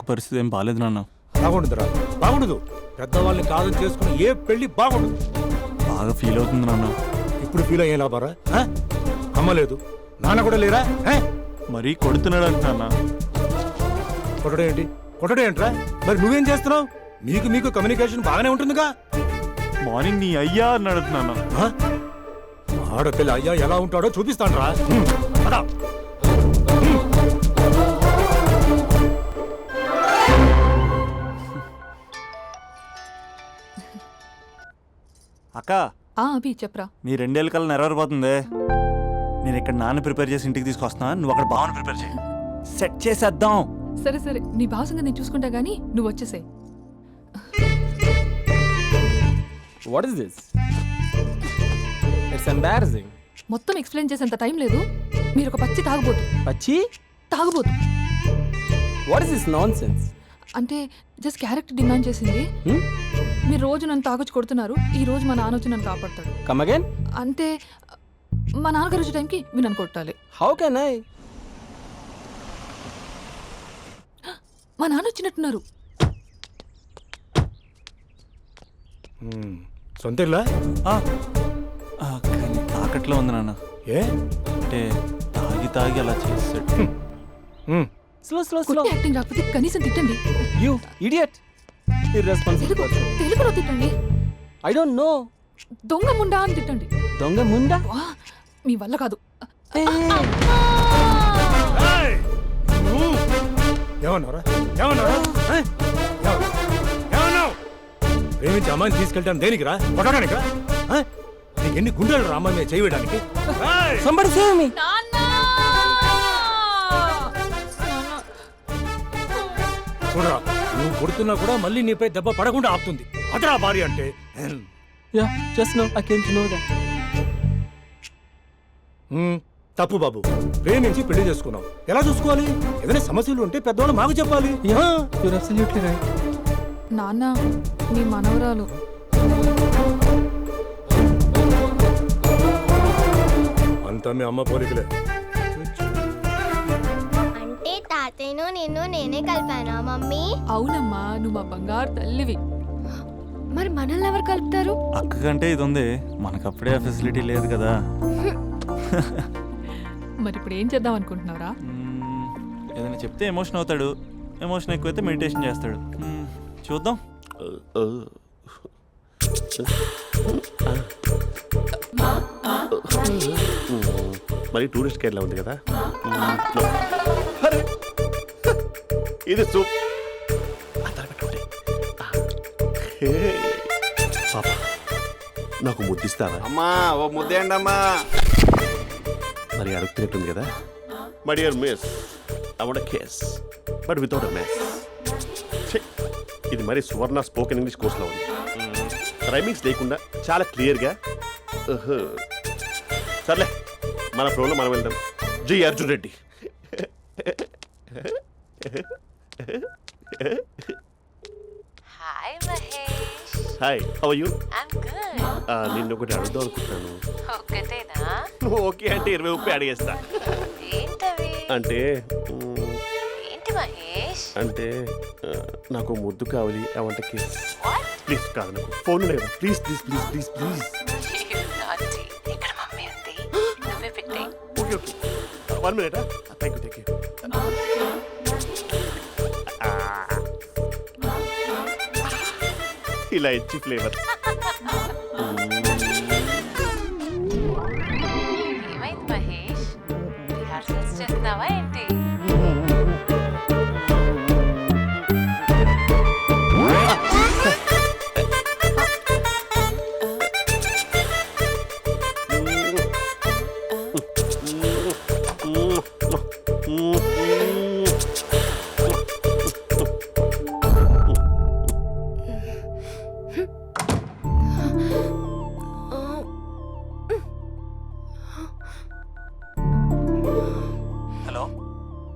పరిస్థితి ఏం బాగాలేదు నాన్న. బాగుండదురా, బాగుండదు. పెద్దవాళ్ళని కాదని చేసుకుని ఏ పెళ్లి బాగుండదు. బాగా ఫీల్ అవుతుంది నాన్న. ఇప్పుడు ఫీల్ అయ్యే లాభారా? అమ్మ లేదు, నాన్న కూడా లేరా? మరీ కొడుతున్నాడు అంట నాన్న. కొట్టడం ఏంటి, కొట్టడం ఏంట్రా? మరి నువ్వేం చేస్తున్నావు? మీకు కమ్యూనికేషన్ బాగానే ఉంటుందిగా. మార్నింగ్ నీ అయ్యా అన్నాడు నాన్న. ఆడపిల్ల అయ్యా ఎలా ఉంటాడో చూపిస్తాను రా. అక్క అభి చెప్పరా. నీ 2 ఏళ్ళ కల్లా నెరవేరిపోతుంది. నేను ఇక్కడ నాన్న ప్రిపేర్ చేసి ఇంటికి తీసుకొస్తున్నా, నువ్వు అక్కడ బావని ప్రిపేర్ చేయి. సెట్ చేసేద్దాం. సరే సరే, నీ భావసంగా నేను చూసుకుంటా గానీ నువ్వు వచ్చేసే. What is this? It's embarrassing. మొత్తం ఎక్స్ప్లెయిన్ చేసేంత టైం లేదు. మీరు ఒక పచ్చి తాగుబోతు. పచ్చి తాగుబోతు వాట్ ఇస్ దిస్ నాన్సెన్స్? అంటే జస్ట్ క్యారెక్టర్ డిమాండ్ చేసింది. మీరు రోజు నన్ను తాగొచ్చి కొడుతున్నారు, ఈ రోజు మా నాన్న వచ్చి నన్ను కాపాడతాడు. Come again. అంటే మా నాన్నగారు వచ్చే టైంకి మీరు నన్ను కొట్టాలి. How can I? మా నాన్న వచ్చినట్టున్నారు. సొంత ఇల్లా? కానీ తాకట్లో ఉంది నాన్న. ఏ అంటే తాగి అలా చేస్తాడు. Slow slow slow. యాక్టింగ్ రాకపోతే కనీసం తిట్టండి. You idiot. Irresponsible person. తెలుగులో తిట్టండి. I don't know. దొంగ ముండా అని తిట్టండి. దొంగ ముండా? మీ వల్ల కాదు. ఏమన్నారా? ప్రేమించి అమ్మాయిని తీసుకెళ్ళాను దేనికిరా? కొట్టడానికిరా? నీకు ఎన్ని గుండెలు రా అమ్మాయి మీద చేయడానికి? Somebody save me. చూడరా, నువ్వు కొడుతున్నా కూడా మళ్ళీ నీపై దెబ్బ పడకుండా ఆపుతుంది. అదరా భార్య అంటే. Yeah, just now I came to know that. తప్పు బాబు. ప్రేమించి పెళ్లి చేసుకున్నావు, ఎలా చూసుకోవాలి? ఏదైనా సమస్యలు ఉంటే పెద్దవాళ్ళు మాకు చెప్పాలి. You're absolutely right. నాన్న, మీ మనవరాలు. అంతా మీ అమ్మ పోలికలే. అంటే తాతయ్యను నిన్ను నేనే కలిపానా మమ్మీ? అవునమ్మా, నువ్వు మా బంగారు తల్లివి. మరి మనల్ని ఎవరు కలుపుతారు? అక్క కంటే ఇది ఉంది, మనకప్పుడే ఆ ఫెసిలిటీ లేదు కదా. మరి ఇప్పుడు ఏం చేద్దాం అనుకుంటున్నారా? ఏదైనా చెప్తే ఎమోషన్ అవుతాడు, ఎమోషన్ ఎక్కువైతే మెడిటేషన్ చేస్తాడు. చూద్దాం. మరి టూరిస్ట్ గైడ్లా ఉంది కదా. ఇది సూప్. పాప నాకు ముద్దిస్తావా? అమ్మా ఓ ముద్దేయండి అమ్మా. మరి అడుగుతున్నట్టుంది కదా. My dear miss, I want a kiss but without a mess. ఇది మరి సువర్ణ స్పోకెన్ ఇంగ్లీష్ కోర్సులో ఉంది. రైమింగ్స్ లేకుండా చాలా క్లియర్గా. సర్లే, మన ప్రోలో మనం వెళ్దాం. జి Arjun Reddy. Hi Mahesh. Hi, how are you? I'm good. నిన్ను ఒకటి అడుగుదాం అనుకుంటున్నాను. ఒక్కటేనా? నువ్వు ఓకే అంటే 20 అడిగేస్తా. ఏంటవి? అంటే ఏంటి మహేష్? అంటే నాకు ముద్దు కావాలి. I want a kiss. What? Please కాదు, నాకు ఫోన్ లేదా? Please please please please please. నాటి ఇక్కడ మమ్మీ ఉంది, నువ్వే పెట్టే. Okay okay, 1 minute. Thank you. ఇలా ఇచ్చి ఫ్లేవర్. ఏమైంది మహేష్? రిహార్సల్స్ చేస్తున్నావా ఏంటి?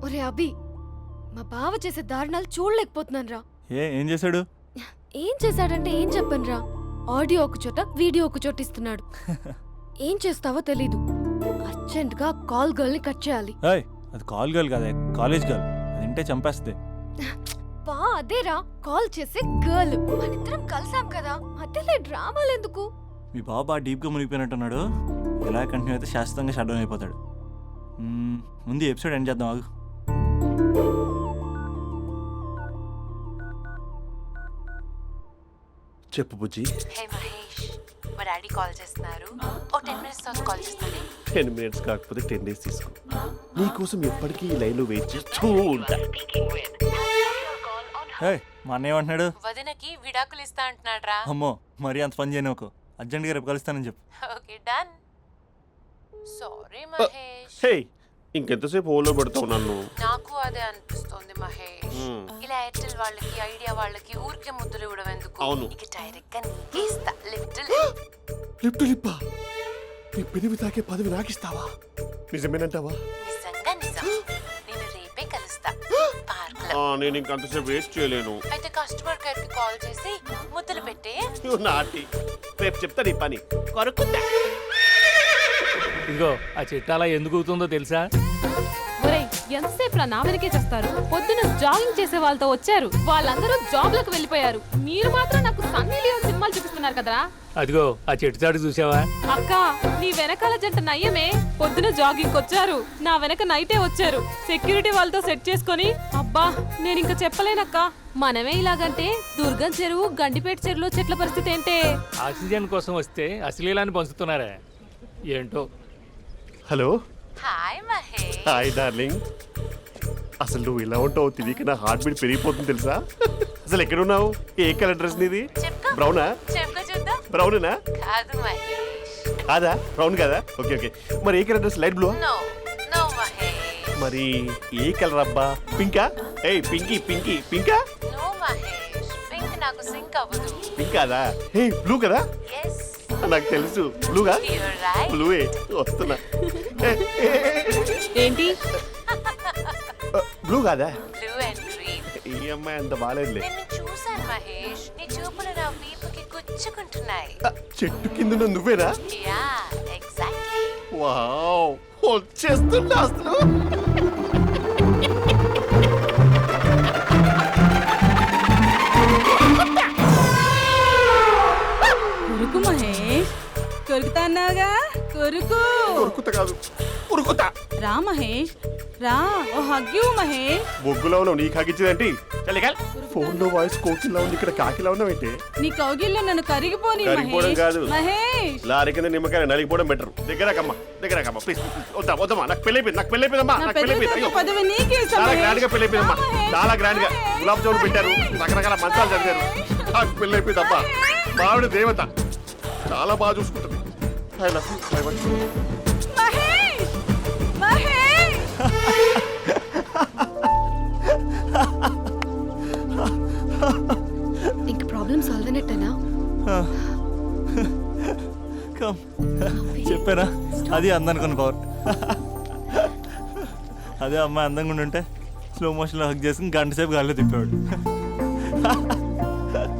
ఒరే అభి, మా బావ చేసే దారుణాలు చూడలేకపోతున్నాను రా. ఏం చేశాడు? ఏం చేశాడంటే ఏం చెప్పను రా. ఆడియో ఒక చోట, వీడియో ఒక చోట ఇస్తున్నాడు. ఏం చేస్తావో తెలీదు. అర్జెంట్ గా కాల్ గర్ల్ ని కట్ చేయాలి. అది కాల్ గర్ల్ కాదే, కాలేజ్ గర్ల్. అది వింటే చంపేస్తుంది. అదేరా కాల్ చేసే గర్ల్. మనిద్దరం కలిసాం కదా, మధ్యలో డ్రామాలు ఎందుకు? మీ బాబు బాగా డీప్గా మునిగిపోయినట్టున్నాడు. ఎలా కంటిన్యూ అయితే శాశ్వతంగా షట్ డౌన్ అయిపోతాడు. ముందు ఎపిసోడ్ ఎండ్ చేద్దాం ఆగు. చెప్పు బుజ్జి. హే మహేష్, మా డాడీ కాల్ చేస్తున్నారు. ఓ 10 minutes తర్వాత కాల్ చేస్తాను. 10 minutes కాకపోతే 10 days తీసుకో. నీకోసం ఎప్పటికీ ఈ లైన్లో వెయిట్ చేస్తూ ఉంటా. హే మా అన్న ఏమంటున్నాడు? వదినకి విడాకులు ఇస్తా అంటున్నాడు రా. అమ్మో మరీ అంత పని చేయను. ఒక అర్జెంట్గా రేపు కలుస్తానని చెప్పు. Okay done. సారీ మహేష్. హే ఇంకెంతసేపు హోల్లో పెడతావు నన్ను? నాకు అదే అనిపిస్తోంది మహేష్. ఇలా ఎయిర్టెల్ వాళ్ళకి ఐడియా వాళ్ళకి ఊరికే ముద్దులు ఇవ్వడం ఎందుకు? అవును. ఇక డైరెక్ట్ గా నీకే ఇస్తా. లిటిల్ లిప్టు లిప్పా నీ పెరివి తాకే పదవి నాకిస్తావా? నిజమేనంటావా? నిజంగా నిజం. నేను రేపే కలుస్తా పార్క్ లో. నేను ఇంకంతసేపు వేస్ట్ చేయలేను. అయితే కస్టమర్ కేర్ కి కాల్ చేసి ముద్దులు పెట్టే. నాటి రేపు చెప్తా నీ పని. కొరుకుందా ఇదిగో ఆ చెట్టు అలా ఎందుకు అవుతుందో తెలుసా? ఒరేయ్ ఎంతసేపు నా వెనకే చేస్తారు? పొద్దున జాగింగ్ చేసే వాళ్ళతో వచ్చారు, వాళ్ళందరూ జాబ్లకు వెళ్ళిపోయారు. మీరు మాత్రం నాకు సన్నీ లియోన్ సినిమాలు చూపిస్తున్నారు కదరా. అదిగో ఆ చెట్టు చాటు చూసావా? అక్క నీ వెనకాల జంట నయ్యమే. పొద్దున జాగింగ్ వచ్చారు, నా వెనక నైటే వచ్చారు. సెక్యూరిటీ వాళ్ళతో సెట్ చేసుకొని అబ్బా నేను ఇంకా చెప్పలేనక్క. మనమే ఇలాగంటే దుర్గం చెరువు గండిపేట చెరువులో చెట్ల పరిస్థితి ఏంటే? ఆక్సిజన్ కోసం వస్తే అశ్లీలాన్ని పంచుతున్నారా ఏంటో. Hello. Hi Mahesh. Hi darling. అసలు నువ్వు ఇలా ఉంటావు తిరిగి నా హార్ట్ బీట్ పెరిగిపోతుంది తెలుసా? అసలు ఎక్కడున్నావు? ఏ కలర్ డ్రెస్ నీది? చెప్పుకో. బ్రౌనా? చెప్పుకో చూద్దాం. బ్రౌనేనా? కాదు మహేష్. కాదా? బ్రౌన్ కదా? Okay okay. మరి ఏ colour dress? Light blue? No no Mahesh. మరి ఏ కలర్ అబ్బా? పింకా? ఏయ్ పింకీ పింకీ పింకా? నో మహేష్, పింక్ నాకు సింక్ అవ్వదు. పింక్ కాదా? ఏ బ్లూ కదా? ఎస్ నాకు తెలుసు. బ్లూగా? You're right. బ్లూవే వస్తున్నా. ఏంటి బ్లూ కాదా? Blue and green. ఈ అమ్మాయి అంత బాగాలేదులే. నిన్ను చూశాను మహేష్, నీ చూపులు నా వీపుకి గుచ్చుకుంటున్నాయి. చెట్టు కింద నువ్వేనా? Yeah exactly. వావ్ వచ్చేస్తున్నా అసలు. కొరుకు మహేష్, కొరుకుతా అన్నావుగా, కొరుకు. ఉరుకుతా కాదు ఉరుకుతా. రా మహేష్ రా, ఓ హగ్గు మహేష్. బొగ్గులో ఉన్నావు నీకు హగించిందేంటి? ఫోన్ లో వాయిస్ కోకిలా ఉంది, ఇక్కడ కాకిలా ఉన్నావేంటి? నీ కౌగిల్లో నన్ను కరిగిపోని కరిగిపోవడం కాదు. మహేష్ లారీ కింద నిమ్మకాయ నలిగిపోవడం బెటర్. దగ్గరకమ్మా ప్లీజ్. వద్దమ్మా నాకు పెళ్ళైపోయిందమ్మా. నా నాకు పెళ్లి పెళ్ళైపోయింది. పదవి నీకే ఇస్తా చాలా మహేష్. గ్రాండ్ గా పెళ్ళైపోయిందమ్మా. రా మహేష్. చాలా గ్రాండ్ గా గులాబ్ జామున్ పెట్టారు, రకరకాల మంచాలు చదివారు. నాకు పెళ్ళైపోయిందమ్మా. మావిడ దేవత, చాలా బాగా చూసుకుంటుంది. I love you. I want you. Mahesh Mahesh ఇంక ప్రాబ్లం సాల్వ్ అయినట్టేనా? కమ్ చెప్పారా, అది అందనుకున్న పవర్. అదే అమ్మాయి అందంగా ఉండుంటే స్లో మోషన్లో హక్ చేసుకుని గంట సేపు గాల్లో తిప్పేవాడు.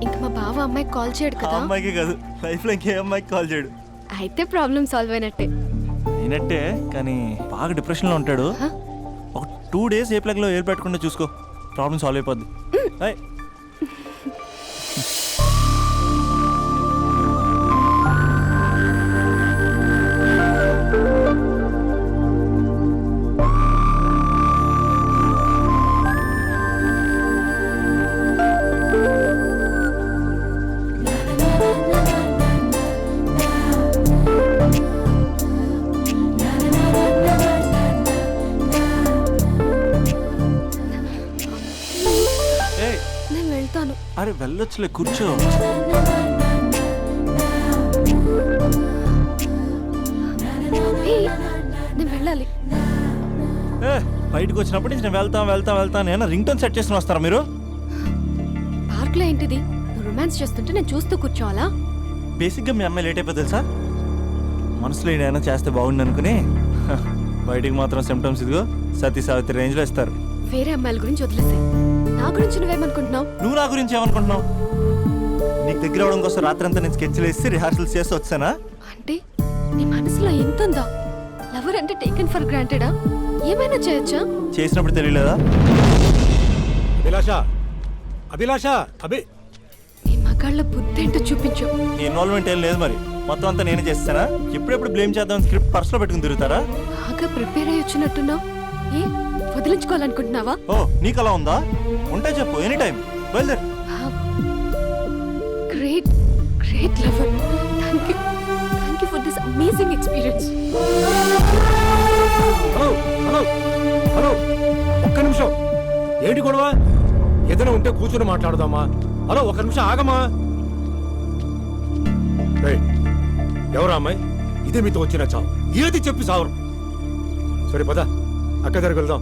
ఇంక మా బావ అమ్మాయికి కాల్ చేయడు ఆ కదా? అమ్మాయికి కాదు, లైఫ్లో ఇంకే అమ్మాయికి కాల్ చేయడు. అయితే ప్రాబ్లం సాల్వ్ అయినట్టే. అయినట్టే, కానీ బాగా డిప్రెషన్లో ఉంటాడు. ఒక 2 days ఏ ప్లగ్లో ఏర్ పెట్టకుండా చూసుకో, ప్రాబ్లం సాల్వ్ అయిపోద్ది. ఏయ్, ఏయ్, నేను వెళ్తాను. అరే వెళ్ళొచ్చులే, కూర్చో. ఏయ్, నేను వెళ్ళాలి. ఏ బయటకు వచ్చినప్పటి నుంచి నేను వెళ్తా నేను రింగ్ టోన్ సెట్ చేసుకుని వస్తారా మీరు? పార్క్ లో ఏంటిది? నువ్వు రొమాన్స్ చేస్తుంటే నేను చూస్తూ కూర్చోవాలా? బేసిక్గా మీ అమ్మాయి లేట్ అయిపోతుంది తెలుసా? మనసులో ఏదైనా చేస్తే బాగుండు అనుకుని బయటికి మాత్రం సిమ్టమ్స్ ఇదిగో సతీ సావిత్రి రేంజ్లో ఇస్తారు. వేరే అమ్మాయిల గురించి వదిలేసాయి, నా గురించి నువ్వేమనుకుంటున్నావు? నువ్వు నా గురించి ఏమనుకుంటున్నావు? నీకు దగ్గర అవడం కోసం రాత్రంతా నేను స్కెచ్లు వేసి రిహార్సల్స్ చేసి వచ్చానా? అంటే నీ మనసులో ఎంత ఉందా? లవర్ అంటే టేకెన్ ఫర్ గ్రాంటెడా? ఏమైనా చేయొచ్చా? చేసినప్పుడు తెలియలేదా? అభిలాష అభిలాష అభి నీ మగాళ్ళ బుద్ధి ఏంటో చూపించు. నీ ఇన్వాల్వ్మెంట్ ఏం లేదు మరి, మొత్తం అంతా నేనే చేస్తానా? ఎప్పుడెప్పుడు బ్లేమ్ చేద్దాం స్క్రిప్ట్ పర్సులో పెట్టుకుని తిరుగుతారా? బాగా ప్రిపేర్ అయ్యి వచ్చినట్టున్నావు. ఏ వదిలించుకోవాలనుకుంటున్నావా? ఓ నీకు అలా ఉందా? ఉంటే చెప్పు, ఎనీ టైం బయలుదేరు. Great great lover. Thank you for this amazing experience. Hello hello hello, ఒక్క నిమిషం. ఏంటి గొడవ? ఏదైనా ఉంటే కూర్చొని మాట్లాడదామా? హలో, ఒక్క నిమిషం ఆగమా. ఏయ్, ఎవరా అమ్మాయి? ఇదే మీతో వచ్చిన చావు. ఏది చెప్పి సావరు. సరే పద, అక్క దగ్గరికి వెళ్దాం.